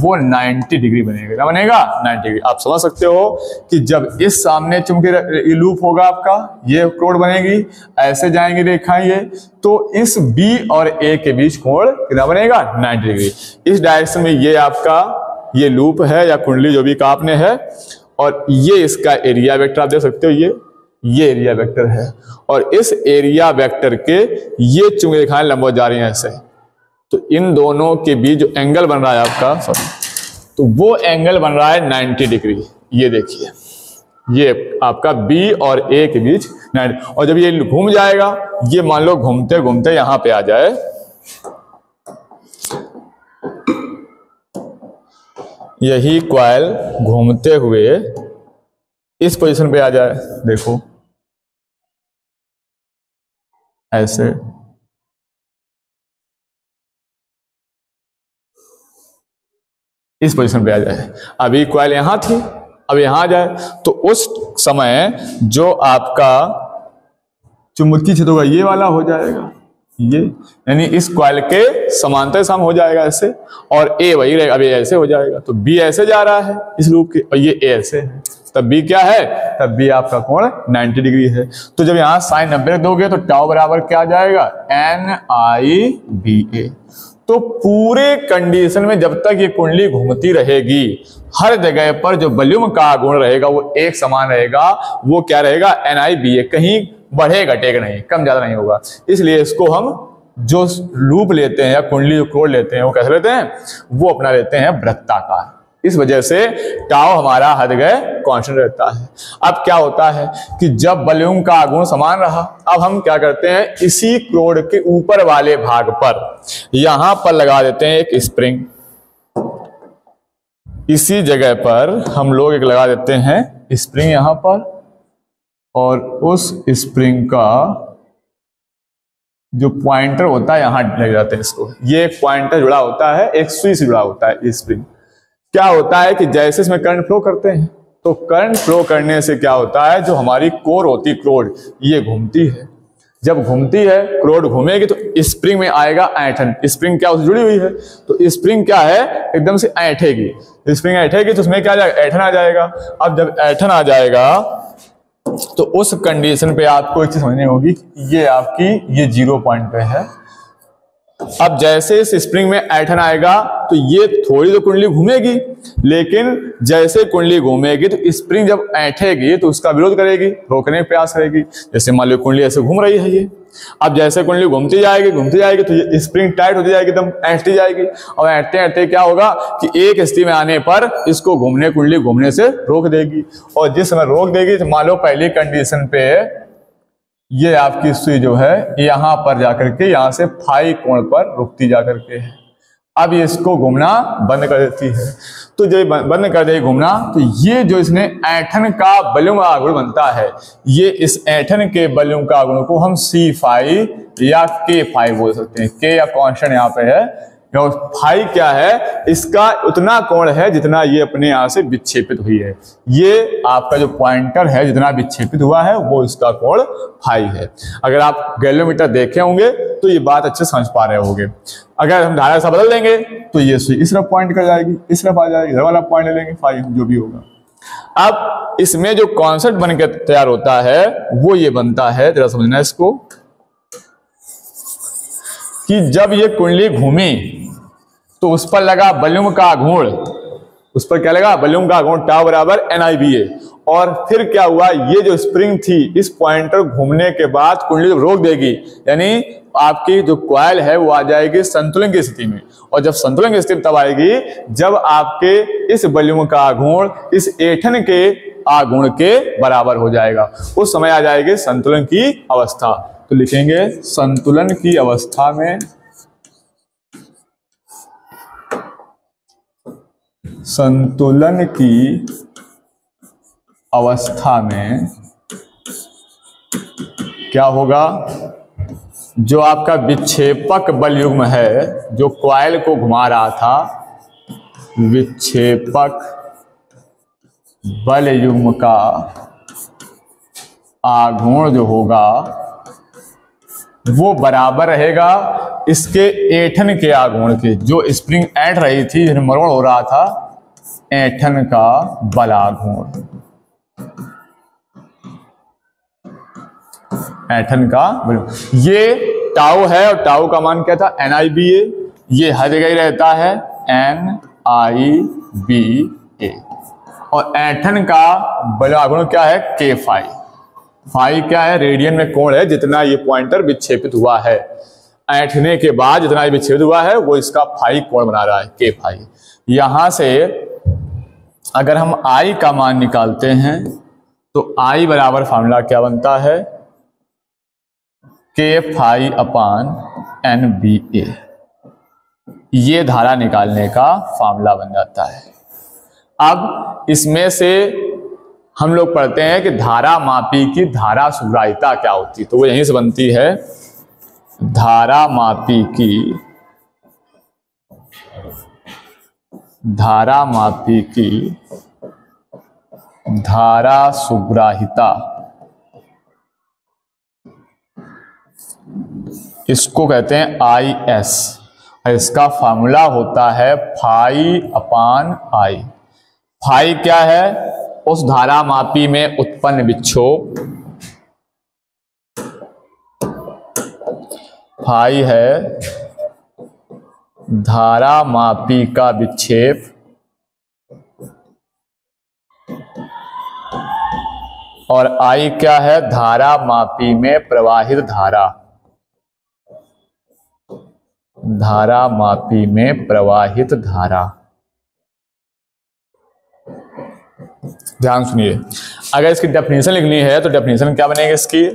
वो 90 डिग्री बनेगा। क्या बनेगा, 90 डिग्री। आप समझ सकते हो कि जब इस सामने चुंबकीय लूप होगा आपका, ये कोण बनेगी, ऐसे जाएंगी रेखाएं ये, तो इस B और A के बीच कोण कितना बनेगा, 90 डिग्री। इस डायरेक्शन में ये आपका ये लूप है या कुंडली जो भी का आपने है, और ये इसका एरिया वेक्टर आप देख सकते हो, ये एरिया वेक्टर है, और इस एरिया वेक्टर के ये चुंबकीय रेखाएं लंबवत जा रही हैं ऐसे, तो इन दोनों के बीच जो एंगल बन रहा है आपका, सॉरी, तो वो एंगल बन रहा है 90 डिग्री। ये देखिए, ये आपका बी और ए के बीच 90, और जब ये घूम जाएगा, ये मान लो घूमते घूमते यहां पे आ जाए, यही कॉइल घूमते हुए इस पोजीशन पे आ जाए, देखो ऐसे, इस पोजीशन पे आ जाए। अभी कॉइल यहां थी, अब यहां आ जाए, तो उस समय जो आपका चुंबकीय क्षेत्र होगा ये वाला हो जाएगा, ये यानी इस कॉइल के समांतर सम हो जाएगा ऐसे, और ए वही रहेगा, अब ये ऐसे हो जाएगा। तो बी ऐसे जा रहा है इस लूप के, और ये ए ऐसे है, तब बी क्या है, तब बी आपका कोण 90 डिग्री है। तो जब यहां साइन 90 दोगे तो टाउ बराबर क्या आ जाएगा, NIBA। तो पूरे कंडीशन में जब तक ये कुंडली घूमती रहेगी, हर जगह पर जो वॉल्यूम का गुण रहेगा वो एक समान रहेगा, वो क्या रहेगा, NIBA, कहीं बढ़े घटेगा नहीं, कम ज्यादा नहीं होगा। इसलिए इसको हम जो लूप लेते हैं या कुंडली जो कोण लेते हैं वो कैसे लेते हैं, वो अपना लेते हैं वृत्ताकार। इस वजह से टाउ हमारा हर जगह कांस्टेंट रहता है। अब क्या होता है कि जब वॉल्यूम का आघूर्ण समान रहा, अब हम क्या करते हैं, इसी कोण के ऊपर वाले भाग पर यहां पर लगा देते हैं एक स्प्रिंग। इसी जगह पर हम लोग एक लगा देते हैं स्प्रिंग यहां पर, और उस स्प्रिंग का जो पॉइंटर होता है यहां लग जाते हैं इसको। ये एक पॉइंटर जुड़ा होता है, एक सुई से जुड़ा होता है ये स्प्रिंग। क्या होता है कि जैसे इसमें करंट फ्लो करते हैं, तो करंट फ्लो करने से क्या होता है, जो हमारी कोर होती है क्रोड, ये घूमती है। जब घूमती है, क्रोड घूमेगी तो स्प्रिंग में आएगा ऐंठन। स्प्रिंग क्या उससे जुड़ी हुई है, तो स्प्रिंग क्या है, एकदम से ऐंठेगी। स्प्रिंग ऐंठेगी तो उसमें क्या आ जाएगा, ऐंठन आ जाएगा। अब जब ऐंठन आ जाएगा तो उस कंडीशन पे आपको एक चीज समझनी होगी, ये आपकी ये 0 पॉइंट पे है। अब जैसे इस स्प्रिंग में ऐंठन आएगा तो ये थोड़ी तो कुंडली घूमेगी, लेकिन जैसे कुंडली घूमेगी तो स्प्रिंग जब ऐंठेगी तो उसका विरोध करेगी, रोकने का प्रयास करेगी। जैसे मान लो कुंडली ऐसे घूम रही है ये, अब जैसे कुंडली घूमती जाएगी तो ये स्प्रिंग टाइट होती जाएगी, एकदम ऐंठती जाएगी। और ऐंठते ऐंठते क्या होगा कि एक स्थिति में आने पर इसको कुंडली घूमने से रोक देगी। और जिस समय रोक देगी तो मान लो पहली कंडीशन पे ये आपकी सुई जो है यहां पर जाकर के यहां से फाई कोण पर रुकती जाकर के है। अब ये इसको घूमना बंद कर देती है। तो जब बंद कर देगी घूमना, तो ये जो इसने ऐंठन का वॉल्यूम का गुण बनता है, ये इस ऐंठन के वॉल्यूम का गुण को हम C5 या K5 बोल सकते हैं। K या कांस्टेंट यहाँ पे है, और फाई क्या है, इसका उतना कोण है जितना ये अपने यहां से विक्षेपित हुई है। ये आपका जो पॉइंटर है जितना विक्षेपित हुआ है वो इसका कोण फाई है। अगर आप गैल्वेनोमीटर देखे होंगे तो ये बात अच्छे समझ पा रहे होंगे। अगर हम धारा सा बदल देंगे तो ये इस तरफ पॉइंट कर जाएगी, इस तरफ आ जाएगी, इधर वाला पॉइंट ले लेंगे, फाई जो भी होगा। अब इसमें जो कॉन्सेप्ट बन के तैयार होता है वो ये बनता है, जरा समझना इसको, कि जब ये कुंडली घूमी तो उस पर लगा वॉल्यूम का गुण, उस पर क्या लगा, वॉल्यूम का गुण टाउ बराबर NIBA। और फिर क्या हुआ, ये जो स्प्रिंग थी इस पॉइंटर घूमने के बाद कुंडली जब रोक देगी, यानी आपकी जो कॉइल है वो आ जाएगी संतुलन की स्थिति में। और जब संतुलन की स्थिति तब आएगी जब आपके इस वॉल्यूम का आघूर्ण इस ऐंठन के आघूर्ण के बराबर हो जाएगा, उस समय आ जाएगी संतुलन की अवस्था। तो लिखेंगे संतुलन की अवस्था में, संतुलन की अवस्था में क्या होगा, जो आपका विक्षेपक बलयुग्म है जो कॉइल को घुमा रहा था, विक्षेपक बलयुग्म का आघूर्ण जो होगा वो बराबर रहेगा इसके ऐंठन के आघूर्ण के। जो स्प्रिंग ऐंठ रही थी, मरोड़ हो रहा था, ऐंठन का बलाघूर्ण, ऐंठन का। ये टाउ है और टाउ का मान क्या था, NIBA। ये हर जगह ही रहता है NIBA। और ऐंठन का बलाघूर्ण क्या है, K5। फाई क्या है, रेडियन में कोण है जितना ये पॉइंटर विक्षेपित हुआ है। ऐंठने के बाद जितना भी विच्छेद हुआ है वो इसका फाई कोण बना रहा है, के फाई। यहां से अगर हम आई का मान निकालते हैं तो आई बराबर फॉर्मूला क्या बनता है, के फाई अपान एन बी ए। ये धारा निकालने का फॉर्मूला बन जाता है। अब इसमें से हम लोग पढ़ते हैं कि धारा मापी की धारा सुग्राहिता क्या होती है, तो वो यहीं से बनती है। धारा मापी की धारा सुग्राहिता, इसको कहते हैं आई एस। इसका फॉर्मूला होता है फाई अपान आई। फाई क्या है, उस धारा मापी में उत्पन्न विक्षोभ। फाई है धारा मापी का विक्षेप और आई क्या है, धारा मापी में प्रवाहित धारा। धारा मापी में प्रवाहित धारा। ध्यान सुनिए, अगर इसकी डेफिनेशन लिखनी है तो डेफिनेशन क्या बनेगी इसकी,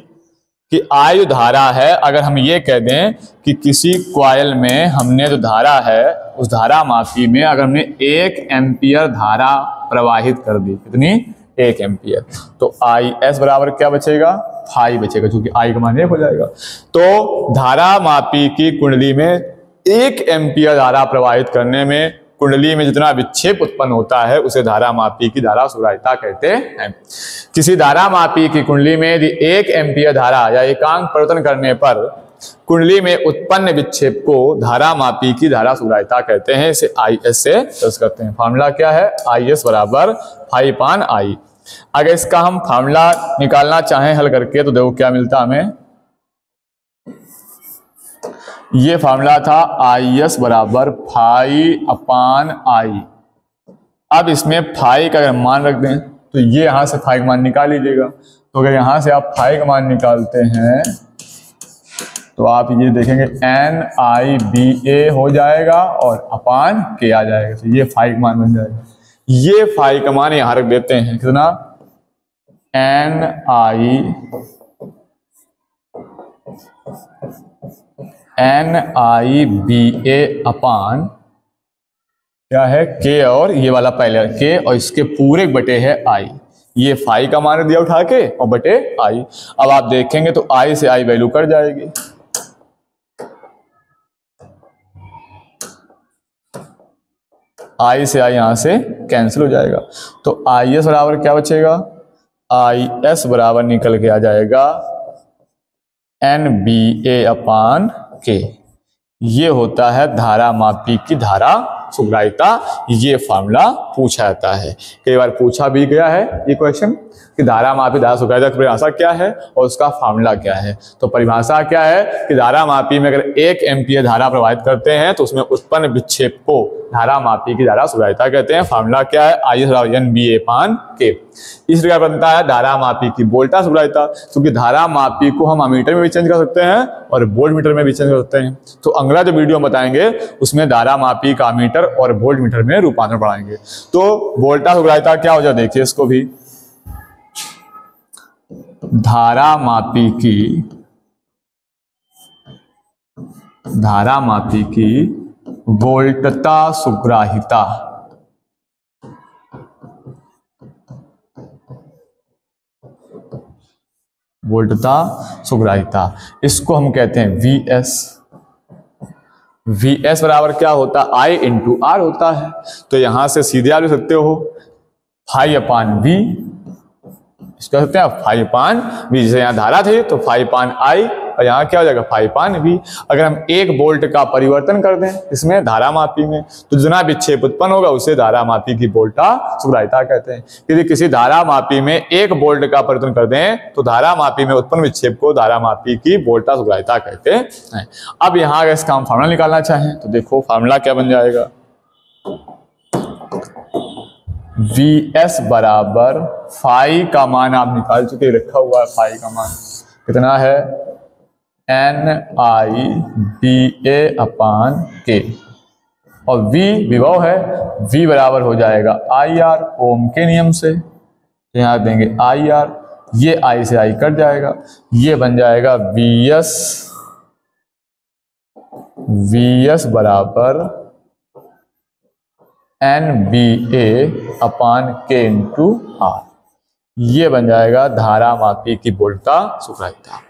कि आई जो धारा है, अगर हम ये कह दें कि किसी कॉइल में हमने जो धारा है उस धारा मापी में अगर हमने 1 एम्पियर धारा प्रवाहित कर दी, कितनी, 1 एम्पियर, तो आई एस बराबर क्या बचेगा, फाई बचेगा, क्योंकि आई का मान 1 हो जाएगा। तो धारा मापी की कुंडली में 1 एम्पियर धारा प्रवाहित करने में कुंडली में जितना विक्षेप उत्पन्न होता है उसे धारा मापी की धारा सुग्राहिता कहते हैं। किसी धारा मापी की कुंडली में यदि 1 एम्पियर धारा या एकांक परिवर्तन करने पर कुंडली में उत्पन्न विक्षेप को धारा मापी की धारा सुग्राहिता कहते हैं। इसे आई एस से दर्ज करते हैं। फॉर्मूला क्या है, आई एस बराबर फाई अपान आई। अगर इसका हम फॉर्मूला निकालना चाहें हल करके तो देखो क्या मिलता हमें, ये फॉर्मूला था आई एस बराबर फाई अपान आई। अब इसमें फाई का अगर मान रख दें तो ये यहां से फाई का मान निकाल लीजिएगा। तो अगर यहां से आप फाई का मान निकालते हैं तो आप ये देखेंगे एन आई बी ए हो जाएगा और अपान के आ जाएगा, तो ये फाई का मान बन जाएगा। ये फाई का मान यहां रख देते हैं, कितना, एन आई बी ए अपान क्या है, के, और ये वाला पहले के और इसके पूरे बटे है आई। ये फाई का मान दिया उठा के और बटे आई। अब आप देखेंगे तो आई से आई वैल्यू कट जाएगी, आई से आई यहां से कैंसिल हो जाएगा। तो आई एस बराबर क्या बचेगा, आई एस बराबर निकल के आ जाएगा एन बी ए अपान के। ये होता है धारा मापी की धारा सुग्राहिता। ये फॉर्मूला पूछा जाता है, कई बार पूछा भी गया है ये क्वेश्चन कि धारा मापी धारा सुग्राहिता की परिभाषा क्या है और उसका फॉर्मूला क्या है। तो परिभाषा क्या है कि धारा मापी में अगर 1 एम्पियर धारा प्रवाहित करते हैं तो उसमें उत्पन्न विक्षेप को धारा मापी की धारा सुग्राहिता कहते हैं। फॉर्मूला क्या है, आई एस बराबर एन बी ए अपान के। इस प्रकार बनता है धारा मापी की वोल्टा सुग्राहिता, क्योंकि धारा मापी को हम अमीटर में भी चेंज कर सकते हैं और वोल्ट मीटर में भी चेंज कर सकते हैं। तो अगला जो वीडियो हम बताएंगे उसमें धारा मापी का मीटर और वोल्ट मीटर में रूपांतरण पढ़ाएंगे। तो वोल्टा सुग्राहिता क्या हो जाए देखिए इसको भी, धारा मापी की वोल्टता सुग्राहिता। वोल्टता सुग्राहिता इसको हम कहते हैं वी एस। वी एस बराबर क्या होता है, आई इंटू आर होता है। तो यहां से सीधे आप लिख सकते हो फाई अपान वी, इसको कहते हैं फाई अपान वी। जैसे यहाँ धारा थी तो फाई अपान आई और यहाँ क्या हो जाएगा फाई अपान वी। अगर हम 1 वोल्ट का परिवर्तन कर दें इसमें धारा मापी में तो जितना विक्षेप उत्पन्न होगा उसे धारा मापी की वोल्टा सुग्राहिता कहते हैं। यदि किसी धारा मापी में 1 वोल्ट का परिवर्तन कर दें तो धारा मापी में उत्पन्न विक्षेप को धारा मापी की वोल्टा सुग्राहिता कहते हैं। अब यहाँ अगर इसका हम फॉर्मूला निकालना चाहें तो देखो फॉर्मूला क्या बन जाएगा, वी एस बराबर फाई का मान आप निकाल चुके, रखा हुआ है फाई का मान कितना है NIBA/K और V विभव है, V बराबर हो जाएगा IR ओम के नियम से। तो यहाँ देंगे IR, ये I से I कट जाएगा, ये बन जाएगा VS बराबर NBA/K इंटू R। ये बन जाएगा धारा मापी की वोल्टता सुग्राहिता।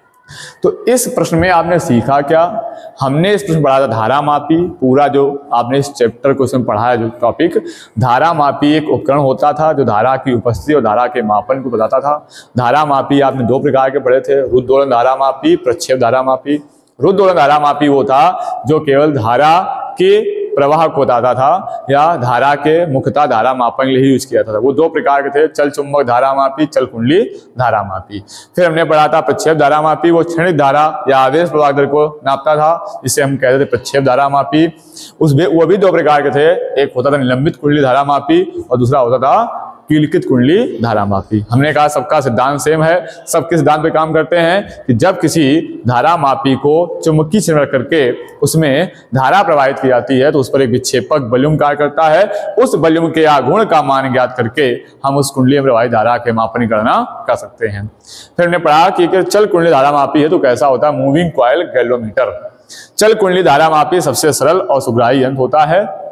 तो इस प्रश्न में आपने सीखा क्या? हमने इस प्रश्न पढ़ा था धारा मापी, पूरा जो आपने इस चैप्टर को इसमें पढ़ा है जो टॉपिक, धारा मापी एक उपकरण होता था जो धारा की उपस्थिति और धारा के मापन को बताता था। धारा मापी आपने दो प्रकार के पढ़े थे, रुद्धोलन धारा मापी, प्रक्षेप धारा मापी। रुद्धोलन धारा मापी वो था जो केवल धारा के प्रवाह को बताता था या धारा के मुख्यतः धारा मापन के लिए यूज किया था। वो दो प्रकार के थे, चल चुंबक धारा मापी, चल कुंडली धारा मापी। फिर हमने पढ़ा था प्रक्षेप धारा मापी, वो क्षणिक धारा या आवेश प्रवाह दर को नापता था, जिसे हम कहते थे प्रक्षेप धारा मापी। वो भी दो प्रकार के थे, एक होता था निलंबित कुंडली धारा मापी और दूसरा होता था कीलकित कुंडली धारा मापी। हमने कहा सबका सिद्धांत सेम है, सब किस सिद्धांत पे काम करते हैं कि जब किसी धारा मापी को चुंबकीय संलग्न करके उसमें धारा प्रवाहित की जाती है तो उस पर एक विक्षेपक वॉल्यूम कार्य करता है। उस वॉल्यूम के आघूर्ण का मान ज्ञात करके हम उस कुंडली में प्रवाहित धारा के मापन की गणना कर सकते हैं। फिर हमने पढ़ा कि चल कुंडली धारा मापी है तो कैसा होता है, मूविंग कॉइल गैल्वेनोमीटर। चल कुंडली धारा मापी सबसे सरल और सुग्राही यंत्र होता है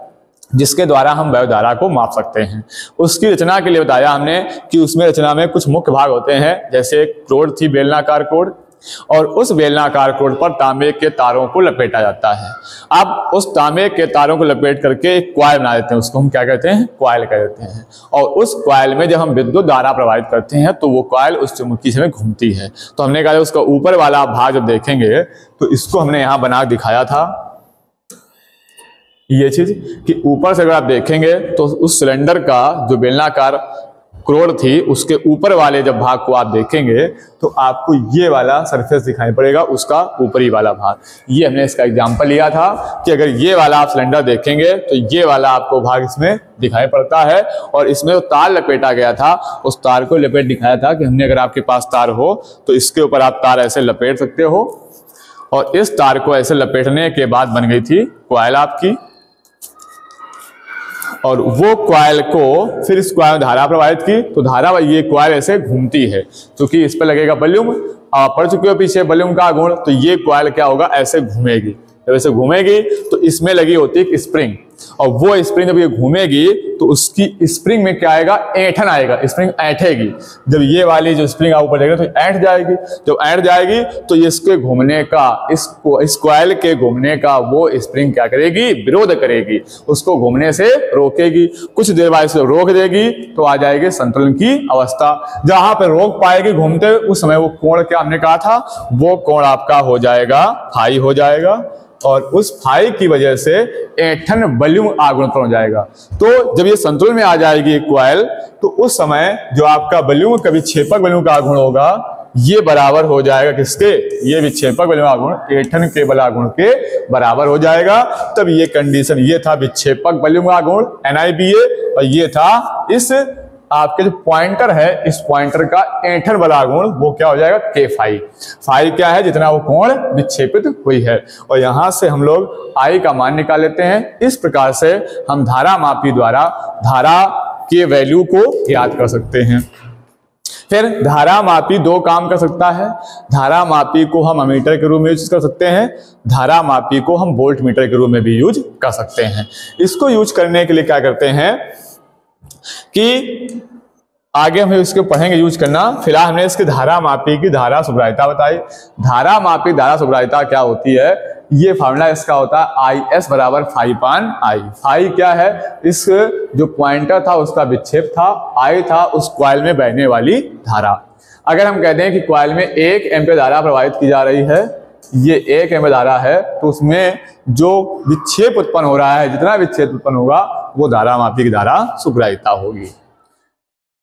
जिसके द्वारा हम वैद्युत धारा को माप सकते हैं। उसकी रचना के लिए बताया हमने कि उसमें रचना में कुछ मुख्य भाग होते हैं, जैसे क्रोड थी बेलनाकार क्रोड, और उस बेलनाकार क्रोड पर तांबे के तारों को लपेटा जाता है। अब उस तांबे के तारों को लपेट करके एक कॉइल बना देते हैं, उसको हम क्या कहते हैं, कॉइल कह देते हैं। और उस कॉइल में जब हम विद्युत धारा प्रवाहित करते हैं तो वो कॉइल उस चुंबकीय से घूमती है। तो हमने कहा उसका ऊपर वाला भाग जब देखेंगे तो इसको हमने यहाँ बना दिखाया था, ये चीज कि ऊपर से अगर आप देखेंगे तो उस सिलेंडर का जो बेलनाकार क्रोड थी उसके ऊपर वाले जब भाग को आप देखेंगे तो आपको ये वाला सरफेस दिखाई पड़ेगा, उसका ऊपरी वाला भाग। ये हमने इसका एग्जांपल लिया था कि अगर ये वाला आप सिलेंडर देखेंगे तो ये वाला आपको भाग इसमें दिखाई पड़ता है और इसमें जो तार लपेटा गया था उस तार को लपेट दिखाया था कि हमने अगर आपके पास तार हो तो इसके ऊपर आप तार ऐसे लपेट सकते हो और इस तार को ऐसे लपेटने के बाद बन गई थी कॉइल आपकी। और वो कॉइल को फिर इस कॉइल में धारा प्रवाहित की तो धारा ये कॉइल ऐसे घूमती है, क्योंकि इस पर लगेगा वॉल्यूम, पड़ चुके हो पीछे वॉल्यूम का गुण, तो ये कॉइल क्या होगा, ऐसे घूमेगी। जब ऐसे घूमेगी तो इसमें लगी होती है एक स्प्रिंग, और वो स्प्रिंग जब ये घूमेगी तो उसकी स्प्रिंग में क्या आएगा, ऐंठन आएगा, स्प्रिंग ऐंठेगी। जब ये वाली जो स्प्रिंग ऊपर जाएगी तो ऐंठ जाएगी, जब ऐंठ जाएगी तो इसके घूमने का, इस कॉइल के घूमने का वो स्प्रिंग क्या करेगी, विरोध करेगी, उसको घूमने से रोकेगी। कुछ देर बाद इसे रोक देगी तो आ जाएगी संतुलन की अवस्था। जहां पर रोक पाएगी घूमते उस समय वो कोण क्या हमने कहा था, वो कोण आपका हो जाएगा फाई हो जाएगा, और उस फाई की वजह से ऐंठन वॉल्यूम आगुण हो जाएगा। तो जब ये संतुलन में आ जाएगी कॉइल तो उस समय जो आपका वॉल्यूम का विक्षेपक वॉल्यूम का आगुण होगा ये बराबर हो जाएगा किसके, ये विक्षेपक वॉल्यूम आगुण ऐंठन के बल आगुण के बराबर हो जाएगा। तब ये कंडीशन, ये था विक्षेपक वॉल्यूम आगुण NIBA, और ये था इस आपके जो पॉइंटर है इस पॉइंटर का ऐंठन बल आगुण, वो क्या हो जाएगा, K फाई। फाई क्या है, जितना वो कोण विक्षेपित हुई है, और यहां से हम लोग I का मान निकाल लेते हैं। इस प्रकार से हम धारा मापी द्वारा धारा के वैल्यू को ज्ञात कर सकते हैं। फिर धारा मापी दो काम कर सकता है। धारा मापी को हम अमीटर के रूप में यूज कर सकते हैं, धारा मापी को हम वोल्ट मीटर के रूप में भी यूज कर सकते हैं। इसको यूज करने के लिए क्या करते हैं कि आगे हम इसके पढ़ेंगे यूज करना। फिलहाल हमने इसकी धारा मापी की धारा सुग्राहिता बताई। धारा मापी धारा सुग्राहिता क्या होती है, ये फार्मूला इसका होता है IS बराबर फाई/I। फाई क्या है, इस जो पॉइंटर था उसका विक्षेप था, I था उस कॉइल में बहने वाली धारा। अगर हम कहते हैं कि कॉइल में 1 एम्पीयर धारा प्रवाहित की जा रही है, ये 1 एम्पीयर धारा है, तो उसमें जो विक्षेप उत्पन्न हो रहा है, जितना विक्षेप उत्पन्न होगा वो धारा मापी की धारा सुग्राहिता होगी।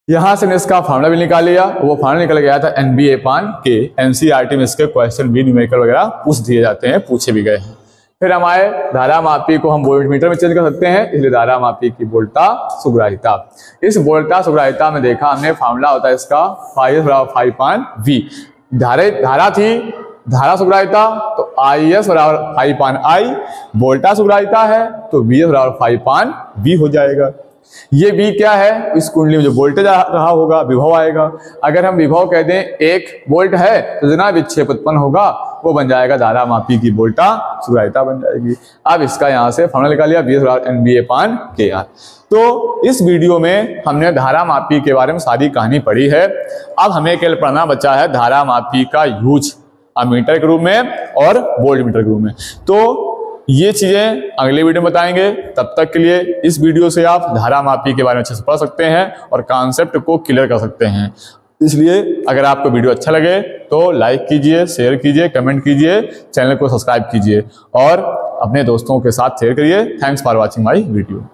यहां से इसका फार्मूला भी निकाल लिया, वो फार्मूला निकल गया था NBA/K। NCERT में इसके क्वेश्चन भी न्यूमेरिकल वगैरह पूछ दिए जाते हैं, पूछे भी गए हैं। फिर हमारे धारा मापी को हम वोल्ट मीटर में चेंज कर सकते हैं, इसलिए धारा मापी की वोल्टता सुग्राहिता। इस वोल्टता सुग्राहिता में देखा हमने फार्मूला होता है इसका फाई/V। धारा थी धारा सुग्राहिता तो IS बराबर 5/I, वोल्टा सुग्राहिता है तो VS बराबर 5/V हो जाएगा। ये V क्या है, इस कुंडली में जो वोल्टेज आ रहा होगा विभव आएगा। अगर हम विभव कह दें 1 वोल्ट है तो जितना विक्षेप उत्पन्न होगा वो बन जाएगा धारा मापी की वोल्टा सुग्राहिता बन जाएगी। अब इसका यहाँ से फॉर्मूला निकाल लिया, VS बराबर NBA/KR। तो इस वीडियो में हमने धारा मापी के बारे में सारी कहानी पढ़ी है। अब हमें केवल पढ़ना बचा है धारा मापी का यूज अमीटर के रूप में और वोल्ट मीटर के रूप में। तो ये चीजें अगले वीडियो में बताएंगे। तब तक के लिए इस वीडियो से आप धारा मापी के बारे में अच्छे से पढ़ सकते हैं और कॉन्सेप्ट को क्लियर कर सकते हैं। इसलिए अगर आपको वीडियो अच्छा लगे तो लाइक कीजिए, शेयर कीजिए, कमेंट कीजिए, चैनल को सब्सक्राइब कीजिए और अपने दोस्तों के साथ शेयर करिए। Thanks for watching my video.